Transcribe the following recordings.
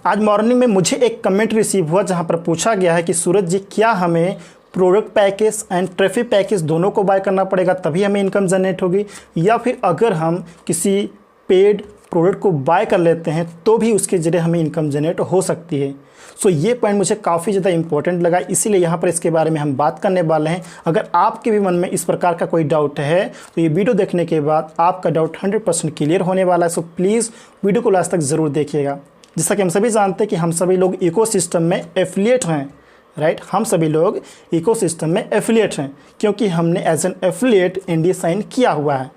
आज मॉर्निंग में मुझे एक कमेंट रिसीव हुआ जहां पर पूछा गया है कि सूरज जी क्या हमें product package and traffic package दोनों को बाय करना पड़ेगा तभी हमें इनकम जनरेट होगी, या फिर अगर हम किसी पेड प्रोडक्ट को बाय कर लेते हैं तो भी उसके जरिए हमें इनकम जनरेट हो सकती है। सो ये पॉइंट मुझे काफ़ी ज़्यादा इंपॉर्टेंट लगा, इसीलिए यहाँ पर इसके बारे में हम बात करने वाले हैं। अगर आपके भी मन में इस प्रकार का कोई डाउट है तो ये वीडियो देखने के बाद आपका डाउट 100% क्लियर होने वाला है। सो प्लीज़ वीडियो को लास्ट तक ज़रूर देखिएगा। जैसा कि हम सभी जानते हैं कि हम सभी लोग इकोसिस्टम में एफिलिएट हैं, राइट। हम सभी लोग इकोसिस्टम में एफिलिएट हैं क्योंकि हमने as an affiliate NDA sign किया हुआ है।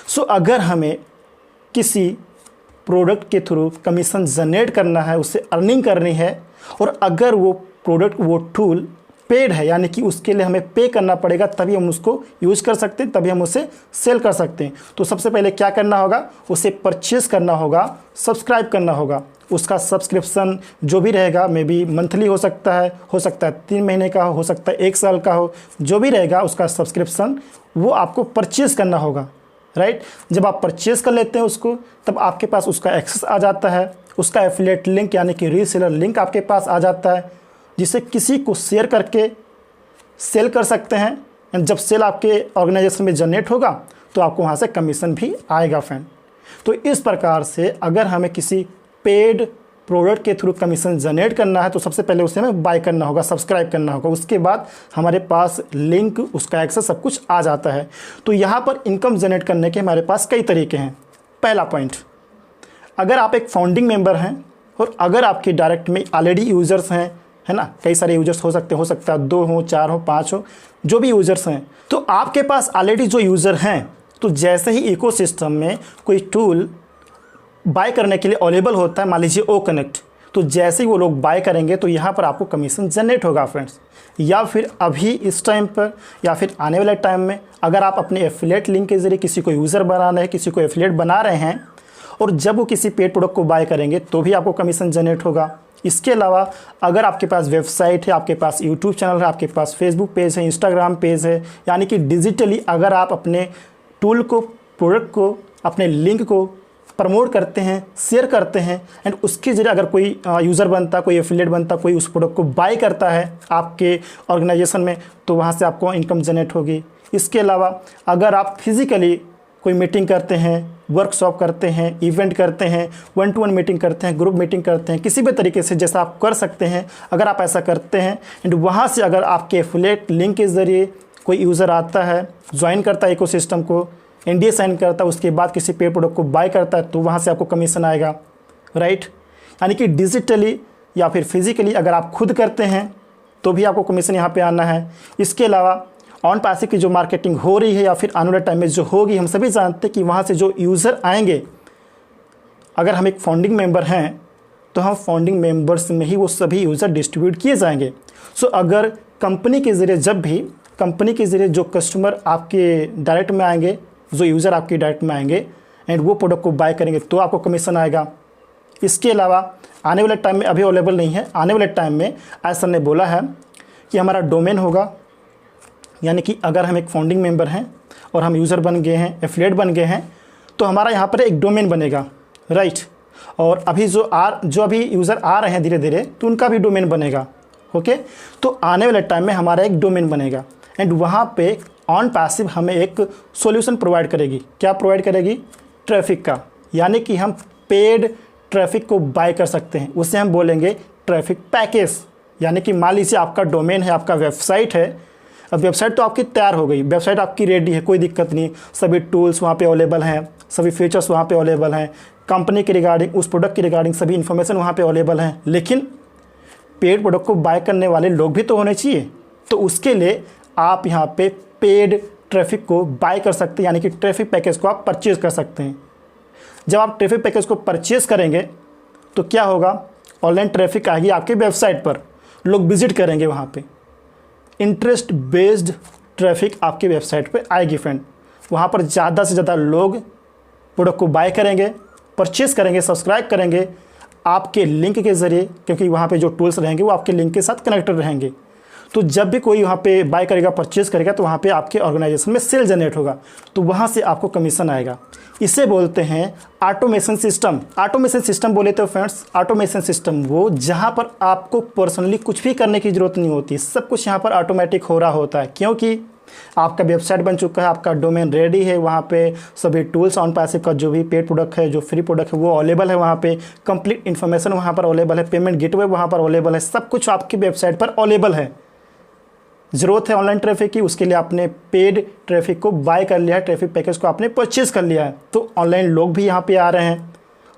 सो अगर हमें किसी प्रोडक्ट के थ्रू कमीशन जनरेट करना है, उससे अर्निंग करनी है, और अगर वो प्रोडक्ट वो टूल पेड है यानी कि उसके लिए हमें पे करना पड़ेगा तभी हम उसको यूज़ कर सकते हैं, तभी हम उसे सेल कर सकते हैं। तो सबसे पहले क्या करना होगा, उसे परचेज़ करना होगा, सब्सक्राइब करना होगा। उसका सब्सक्रिप्शन जो भी रहेगा, मे बी मंथली हो सकता है 3 महीने का हो सकता है 1 साल का हो, जो भी रहेगा उसका सब्सक्रिप्शन वो आपको परचेज़ करना होगा, राइट। जब आप परचेज़ कर लेते हैं उसको, तब आपके पास उसका एक्सेस आ जाता है, उसका एफिलिएट लिंक यानी कि रीसेलर लिंक आपके पास आ जाता है, जिसे किसी को शेयर करके सेल कर सकते हैं। जब सेल आपके ऑर्गेनाइजेशन में जनरेट होगा तो आपको वहाँ से कमीशन भी आएगा फ्रेंड। तो इस प्रकार से अगर हमें किसी पेड प्रोडक्ट के थ्रू कमीशन जनरेट करना है तो सबसे पहले उसे हमें बाय करना होगा, सब्सक्राइब करना होगा, उसके बाद हमारे पास लिंक, उसका एक्सेस सब कुछ आ जाता है। तो यहाँ पर इनकम जनरेट करने के हमारे पास कई तरीके हैं। पहला पॉइंट, अगर आप एक फाउंडिंग मेंबर हैं और अगर आपके डायरेक्ट में ऑलरेडी यूज़र्स हैं, है ना, कई सारे यूज़र्स हो सकता है 2 हो, 4 हो, 5 हो, जो भी यूज़र्स हैं, तो आपके पास ऑलरेडी जो यूज़र हैं, तो जैसे ही इकोसिस्टम में कोई टूल बाय करने के लिए अवेलेबल होता है, मान लीजिए ओ कनेक्ट, तो जैसे ही वो लोग बाय करेंगे तो यहाँ पर आपको कमीशन जनरेट होगा फ्रेंड्स। या फिर अभी इस टाइम पर या फिर आने वाले टाइम में अगर आप अपने एफिलिएट लिंक के ज़रिए किसी को यूज़र बना रहे हैं, किसी को एफिलिएट बना रहे हैं, और जब वो किसी पेड प्रोडक्ट को बाय करेंगे तो भी आपको कमीशन जनरेट होगा। इसके अलावा अगर आपके पास वेबसाइट है, आपके पास यूट्यूब चैनल है, आपके पास फेसबुक पेज है, इंस्टाग्राम पेज है, यानी कि डिजिटली अगर आप अपने टूल को, प्रोडक्ट को, अपने लिंक को प्रमोट करते हैं, शेयर करते हैं, एंड उसके जरिए अगर कोई यूज़र बनता, कोई एफिलिएट बनता, कोई उस प्रोडक्ट को बाय करता है आपके ऑर्गेनाइजेशन में, तो वहाँ से आपको इनकम जनरेट होगी। इसके अलावा अगर आप फिज़िकली कोई मीटिंग करते हैं, वर्कशॉप करते हैं, इवेंट करते हैं, 1-to-1 मीटिंग करते हैं, ग्रुप मीटिंग करते हैं, किसी भी तरीके से जैसा आप कर सकते हैं, अगर आप ऐसा करते हैं एंड वहाँ से अगर आपके एफिलिएट लिंक के ज़रिए कोई यूज़र आता है, ज्वाइन करता है इकोसिस्टम को, NDA साइन करता है, उसके बाद किसी पेड प्रोडक्ट को बाय करता है, तो वहाँ से आपको कमीशन आएगा, राइट। यानी कि डिजिटली या फिर फिज़िकली अगर आप खुद करते हैं तो भी आपको कमीशन यहाँ पे आना है। इसके अलावा ऑन पैसिव की जो मार्केटिंग हो रही है या फिर आने वाले टाइम में जो होगी, हम सभी जानते हैं कि वहाँ से जो यूज़र आएंगे, अगर हम एक फाउंडिंग मेंबर हैं तो हम फाउंडिंग मेंबर्स में ही वो सभी यूज़र डिस्ट्रीब्यूट किए जाएंगे। सो अगर कंपनी के ज़रिए, जब भी कंपनी के ज़रिए जो कस्टमर आपके डायरेक्ट में आएंगे, जो यूज़र आपके डायरेक्ट में आएंगे एंड वो प्रोडक्ट को बाय करेंगे तो आपको कमीशन आएगा। इसके अलावा आने वाले टाइम में, अभी अवेलेबल नहीं है, आने वाले टाइम में सर ने बोला है कि हमारा डोमेन होगा, यानी कि अगर हम एक फाउंडिंग मेंबर हैं और हम यूज़र बन गए हैं, एफिलिएट बन गए हैं, तो हमारा यहाँ पर एक डोमेन बनेगा, राइट। और अभी जो अभी यूज़र आ रहे हैं धीरे धीरे, तो उनका भी डोमेन बनेगा, ओके। तो आने वाले टाइम में हमारा एक डोमेन बनेगा एंड वहाँ पे ऑन पैसिव हमें एक सॉल्यूशन प्रोवाइड करेगी। क्या प्रोवाइड करेगी? ट्रैफिक का, यानी कि हम पेड ट्रैफिक को बाय कर सकते हैं, उसे हम बोलेंगे ट्रैफिक पैकेज। यानी कि मान लीजिए आपका डोमेन है, आपका वेबसाइट है, अब वेबसाइट तो आपकी तैयार हो गई, वेबसाइट आपकी रेडी है, कोई दिक्कत नहीं, सभी टूल्स वहाँ पे अवेलेबल हैं, सभी फीचर्स वहाँ पे अवेलेबल हैं, कंपनी के रिगार्डिंग, उस प्रोडक्ट के रिगार्डिंग सभी इन्फॉर्मेशन वहाँ पे अवेलेबल हैं, लेकिन पेड प्रोडक्ट को बाय करने वाले लोग भी तो होने चाहिए। तो उसके लिए आप यहाँ पे पेड ट्रैफिक को बाय कर सकते हैं, यानी कि ट्रैफिक पैकेज को आप परचेज़ कर सकते हैं। जब आप ट्रैफिक पैकेज को परचेज़ करेंगे तो क्या होगा, ऑनलाइन ट्रैफिक आएगी आपके वेबसाइट पर, लोग विजिट करेंगे, वहाँ पे इंटरेस्ट बेस्ड ट्रैफिक आपकी वेबसाइट पे आएगी फ्रेंड। वहाँ पर ज़्यादा से ज़्यादा लोग प्रोडक्ट को बाय करेंगे, परचेज़ करेंगे, सब्सक्राइब करेंगे आपके लिंक के ज़रिए, क्योंकि वहाँ पे जो टूल्स रहेंगे वो आपके लिंक के साथ कनेक्टेड रहेंगे। तो जब भी कोई वहाँ पे बाय करेगा, परचेज करेगा, तो वहाँ पे आपके ऑर्गेनाइजेशन में सेल जनरेट होगा, तो वहाँ से आपको कमीशन आएगा। इसे बोलते हैं ऑटोमेशन सिस्टम। ऑटोमेशन सिस्टम बोले तो फ्रेंड्स, ऑटोमेशन सिस्टम वो जहाँ पर आपको पर्सनली कुछ भी करने की ज़रूरत नहीं होती, सब कुछ यहाँ पर ऑटोमेटिक हो रहा होता है, क्योंकि आपका वेबसाइट बन चुका है, आपका डोमेन रेडी है, वहाँ पे सभी टूल्स ऑन पैसिव का जो भी पेड प्रोडक्ट है, जो फ्री प्रोडक्ट है वो अवेलेबल है, वहाँ पे कंप्लीट इन्फॉर्मेशन वहाँ पर अवेलेबल है, पेमेंट गेटवे वहाँ पर अवेलेबल है, सब कुछ आपकी वेबसाइट पर अवेलेबल है। ज़रूरत है ऑनलाइन ट्रैफिक की, उसके लिए आपने पेड ट्रैफिक को बाय कर लिया है, ट्रैफिक पैकेज को आपने परचेज कर लिया है, तो ऑनलाइन लोग भी यहाँ पे आ रहे हैं,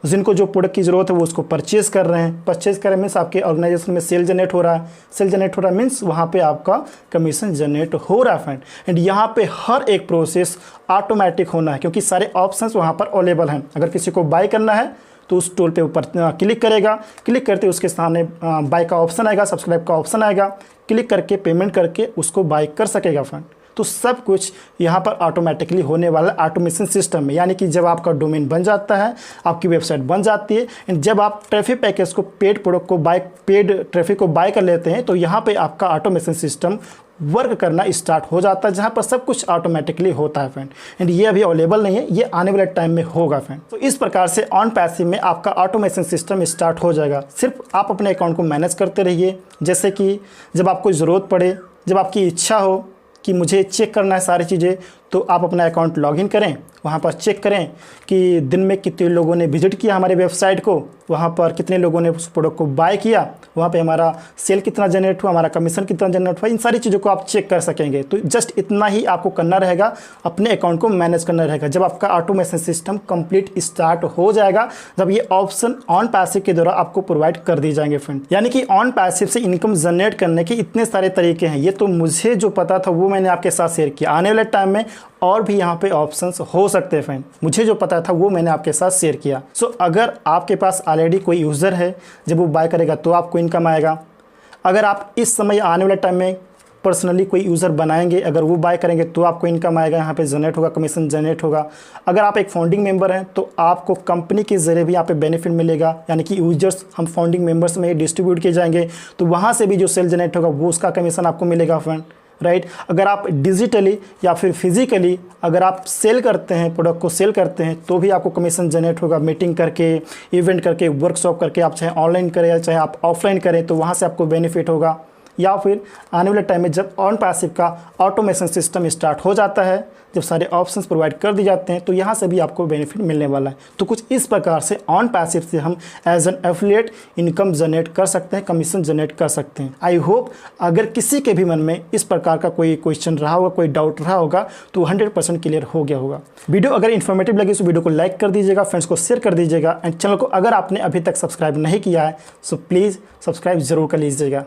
जिनको जो प्रोडक्ट की ज़रूरत है वो उसको परचेज़ कर रहे हैं। परचेज़ कर रहे मीन्स आपके ऑर्गेनाइजेशन में सेल जनरेट हो रहा है, सेल जनरेट हो रहा है मीन्स वहाँ पे आपका कमीशन जनरेट हो रहा है फ्रेंड। एंड यहाँ पे हर एक प्रोसेस ऑटोमेटिक होना है, क्योंकि सारे ऑप्शंस वहाँ पर अवेलेबल हैं। अगर किसी को बाय करना है तो उस टूल पे ऊपर क्लिक करेगा, क्लिक करते उसके सामने बाय का ऑप्शन आएगा, सब्सक्राइब का ऑप्शन आएगा, क्लिक करके पेमेंट करके उसको बाय कर सकेगा फ्रेंड। तो सब कुछ यहाँ पर ऑटोमेटिकली होने वाला ऑटोमेशन सिस्टम में, यानी कि जब आपका डोमेन बन जाता है, आपकी वेबसाइट बन जाती है, एंड जब आप ट्रैफिक पैकेज को, पेड प्रोडक्ट को बाय, पेड ट्रैफिक को बाय कर लेते हैं, तो यहाँ पे आपका ऑटोमेशन सिस्टम वर्क करना स्टार्ट हो जाता है, जहाँ पर सब कुछ ऑटोमेटिकली होता है फ्रेंड। एंड ये अभी अवेलेबल नहीं है, ये आने वाले टाइम में होगा फ्रेंड। तो इस प्रकार से ऑन पैसिव में आपका ऑटोमेशन सिस्टम स्टार्ट हो जाएगा। सिर्फ आप अपने अकाउंट को मैनेज करते रहिए, जैसे कि जब आपको ज़रूरत पड़े, जब आपकी इच्छा हो कि मुझे चेक करना है सारी चीज़ें, तो आप अपना अकाउंट लॉगिन करें, वहाँ पर चेक करें कि दिन में कितने लोगों ने विजिट किया हमारे वेबसाइट को, वहाँ पर कितने लोगों ने उस प्रोडक्ट को बाय किया, वहाँ पे हमारा सेल कितना जनरेट हुआ, हमारा कमीशन कितना जनरेट हुआ, इन सारी चीज़ों को आप चेक कर सकेंगे। तो जस्ट इतना ही आपको करना रहेगा, अपने अकाउंट को मैनेज करना रहेगा। जब आपका ऑटोमेशन सिस्टम कंप्लीट स्टार्ट हो जाएगा, जब ये ऑप्शन ऑन पैसिव के द्वारा आपको प्रोवाइड कर दी जाएंगे फ्रेंड। यानी कि ऑन पैसिव से इनकम जनरेट करने के इतने सारे तरीके हैं। ये तो मुझे जो पता था वो मैंने आपके साथ शेयर किया। आने वाले टाइम में और भी यहाँ पे ऑप्शंस हो सकते हैं फ्रेंड, मुझे जो पता था वो मैंने आपके साथ शेयर किया। सो अगर आपके पास ऑलरेडी कोई यूज़र है, जब वो बाय करेगा तो आपको इनकम आएगा। अगर आप इस समय आने वाले टाइम में पर्सनली कोई यूज़र बनाएंगे, अगर वो बाय करेंगे तो आपको इनकम आएगा, यहाँ पे जनरेट होगा, कमीशन जनरेट होगा। अगर आप एक फाउंडिंग मेंबर हैं तो आपको कंपनी के ज़रिए भी यहाँ पे बेनिफिट मिलेगा, यानी कि यूजर्स हम फाउंडिंग मेंबर्स में डिस्ट्रीब्यूट किए जाएंगे, तो वहाँ से भी जो सेल जनरेट होगा वो उसका कमीशन आपको मिलेगा फ्रेंड, राइट। अगर आप डिजिटली या फिर फिजिकली अगर आप सेल करते हैं, प्रोडक्ट को सेल करते हैं, तो भी आपको कमीशन जनरेट होगा। मीटिंग करके, इवेंट करके, वर्कशॉप करके, आप चाहे ऑनलाइन करें या चाहे आप ऑफलाइन करें, तो वहाँ से आपको बेनिफिट होगा। या फिर आने वाले टाइम में जब ऑन पैसिव का ऑटोमेशन सिस्टम स्टार्ट हो जाता है, जब सारे ऑप्शंस प्रोवाइड कर दिए जाते हैं, तो यहाँ से भी आपको बेनिफिट मिलने वाला है। तो कुछ इस प्रकार से ऑन पैसिव से हम as an affiliate income generate कर सकते हैं, कमीशन जनरेट कर सकते हैं। आई होप अगर किसी के भी मन में इस प्रकार का कोई क्वेश्चन रहा होगा, कोई डाउट रहा होगा, तो 100% क्लियर हो गया होगा। वीडियो अगर इन्फॉर्मेटिव लगी तो वीडियो को लाइक कर दीजिएगा, फ्रेंड्स को शेयर कर दीजिएगा, एंड चैनल को अगर आपने अभी तक सब्सक्राइब नहीं किया है तो प्लीज़ सब्सक्राइब जरूर कर लीजिएगा।